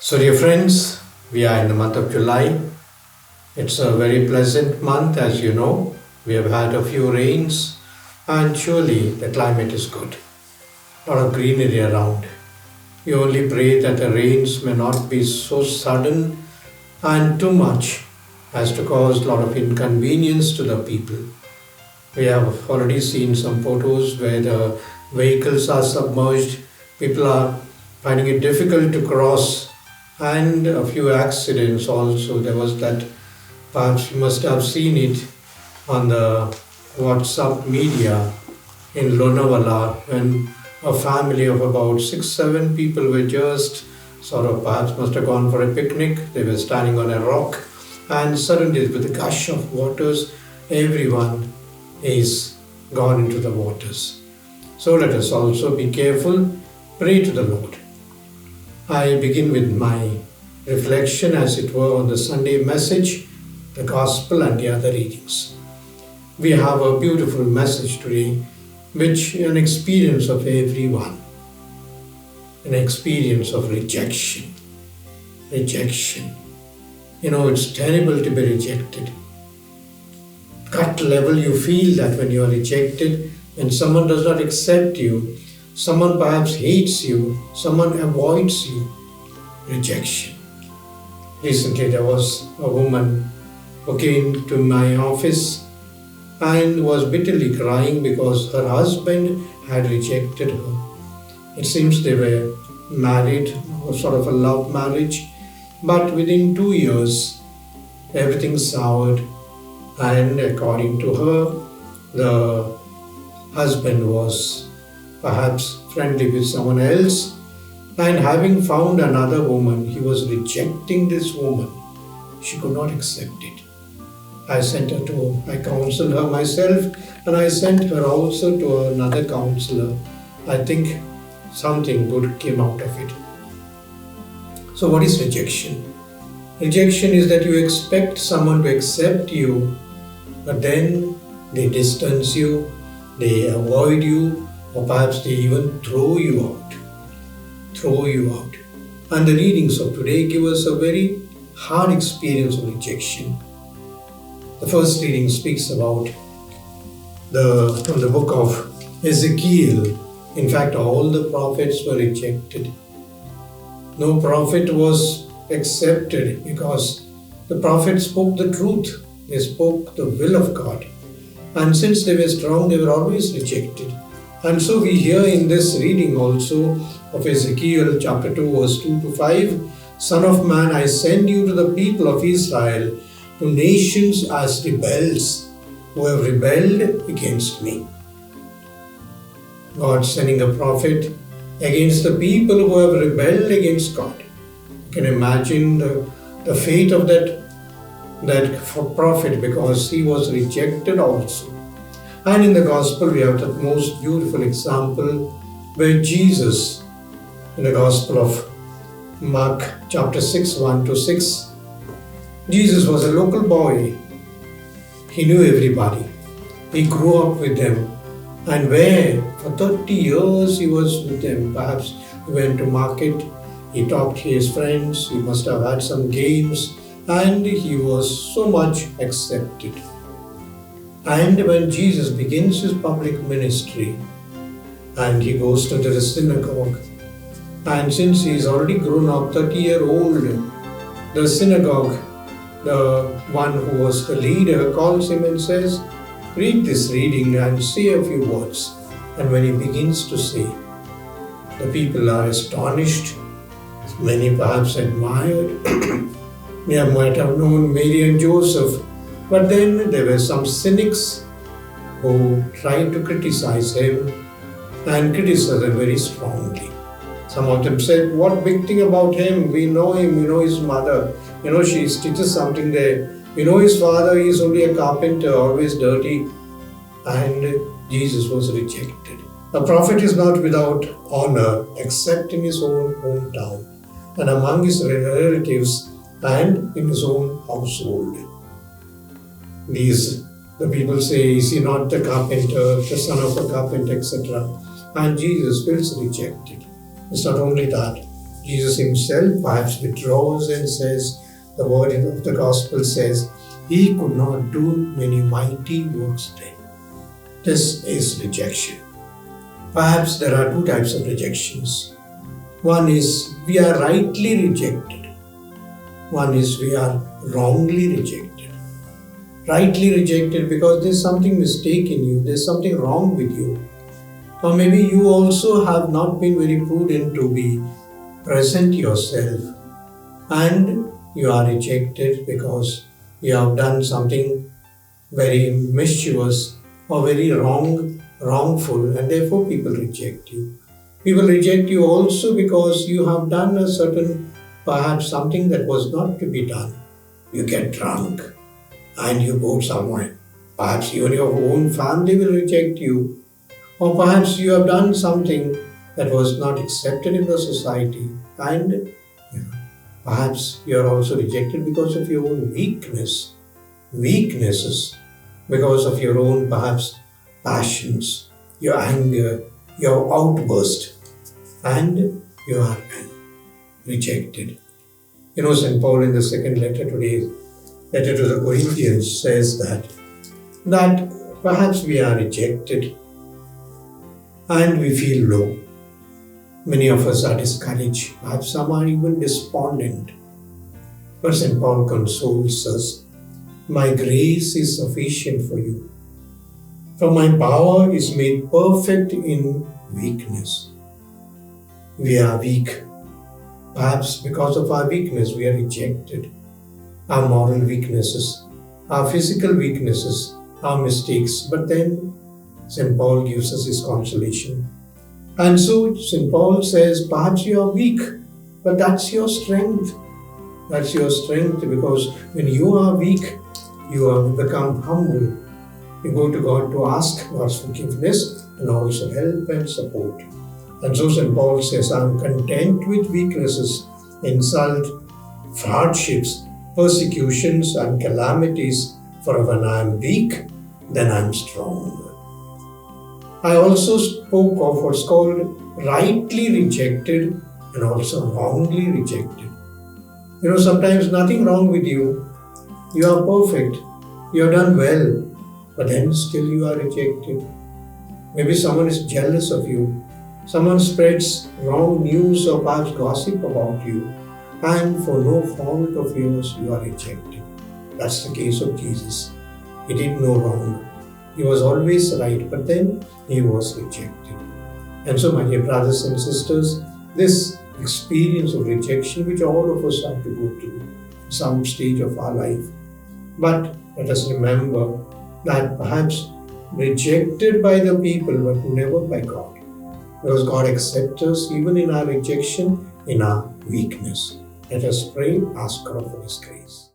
So, dear friends, we are in the month of July. It's a very pleasant month, as you know. We have had a few rains, and surely the climate is good. A lot of greenery around. We only pray that the rains may not be so sudden and too much as to cause a lot of inconvenience to the people. We have already seen some photos where the vehicles are submerged, people are finding it difficult to cross, and a few accidents also. There was that, perhaps you must have seen it on the WhatsApp media in Lonavala when a family of about 6-7 people were just sort of perhaps must have gone for a picnic. They were standing on a rock, and suddenly, with a gush of waters, everyone is gone into the waters. So let us also be careful, pray to the Lord. I begin with my reflection, as it were, on the Sunday message, the Gospel, and the other readings. We have a beautiful message today, which is an experience of everyone, an experience of rejection. Rejection. It's terrible to be rejected. Gut level, you feel that when you are rejected, when someone does not accept you, someone perhaps hates you, someone avoids you. Rejection. Recently, there was a woman who came to my office and was bitterly crying because her husband had rejected her. It seems they were married, or sort of a love marriage, but within 2 years, everything soured, and according to her, the husband was perhaps friendly with someone else, and having found another woman, he was rejecting this woman. She could not accept it. I counseled her myself, and I sent her also to another counselor. I think something good came out of it. So what is rejection? Rejection is that you expect someone to accept you, but then they distance you, they avoid you, or perhaps they even throw you out. And the readings of today give us a very hard experience of rejection. The first reading speaks about from the book of Ezekiel. In fact, all the prophets were rejected. No prophet was accepted because the prophets spoke the truth. They spoke the will of God. And since they were strong, they were always rejected. And so we hear in this reading also of Ezekiel chapter 2 verse 2 to 5, Son of man, I send you to the people of Israel, to nations as rebels, who have rebelled against me. God sending a prophet against the people who have rebelled against God. You can imagine the fate of that prophet, because he was rejected also. And in the Gospel, we have the most beautiful example where Jesus, in the Gospel of Mark chapter 6, 1 to 6, Jesus was a local boy. He knew everybody. He grew up with them. And where for 30 years he was with them. Perhaps he went to market, he talked to his friends, he must have had some games, and he was so much accepted. And when Jesus begins his public ministry, and he goes to the synagogue, and since he is already grown up, 30-year-old, the synagogue, the one who was the leader, calls him and says, read this reading and say a few words. And when he begins to say, the people are astonished. Many perhaps admired. They might have known Mary and Joseph. But then there were some cynics who tried to criticize him and criticized him very strongly. Some of them said, what big thing about him? We know him, we know his mother. She stitches something there. We know his father, he is only a carpenter, always dirty. And Jesus was rejected. A prophet is not without honor except in his own hometown and among his relatives and in his own household. The people say, is he not the carpenter, the son of a carpenter, etc. And Jesus feels rejected. It's not only that. Jesus himself perhaps withdraws and says, the word of the gospel says, he could not do many mighty works then. This is rejection. Perhaps there are two types of rejections. One is we are rightly rejected. One is we are wrongly rejected. Rightly rejected because there's something mistake in you, there's something wrong with you. Or maybe you also have not been very prudent to be present yourself, and you are rejected because you have done something very mischievous or very wrongful, and therefore people reject you. People reject you also because you have done a certain, perhaps something that was not to be done. You get drunk and you go somewhere. Perhaps even your own family will reject you. Or perhaps you have done something that was not accepted in the society, and perhaps you are also rejected because of your own weaknesses, because of your own perhaps passions, your anger, your outburst, and you are rejected. St. Paul in the second letter today, letter to the Corinthians, says that perhaps we are rejected and we feel low. Many of us are discouraged, perhaps some are even despondent. But St. Paul consoles us. My grace is sufficient for you, for my power is made perfect in weakness. We are weak. Perhaps because of our weakness we are rejected. Our moral weaknesses, our physical weaknesses, our mistakes. But then St. Paul gives us his consolation. And so St. Paul says, perhaps you are weak, but that's your strength. That's your strength, because when you are weak, you have become humble. You go to God to ask God's forgiveness and also help and support. And so St. Paul says, I am content with weaknesses, insult, hardships, persecutions and calamities, for when I am weak, then I am strong. I also spoke of what's called rightly rejected and also wrongly rejected. Sometimes nothing wrong with you. You are perfect. You have done well. But then still you are rejected. Maybe someone is jealous of you. Someone spreads wrong news or perhaps gossip about you. And for no fault of yours, you are rejected. That's the case of Jesus. He did no wrong. He was always right, but then he was rejected. And so, my dear brothers and sisters, this experience of rejection, which all of us have to go through at some stage of our life. But let us remember that perhaps rejected by the people, but never by God. Because God accepts us even in our rejection, in our weakness. Let us pray, ask God for His grace.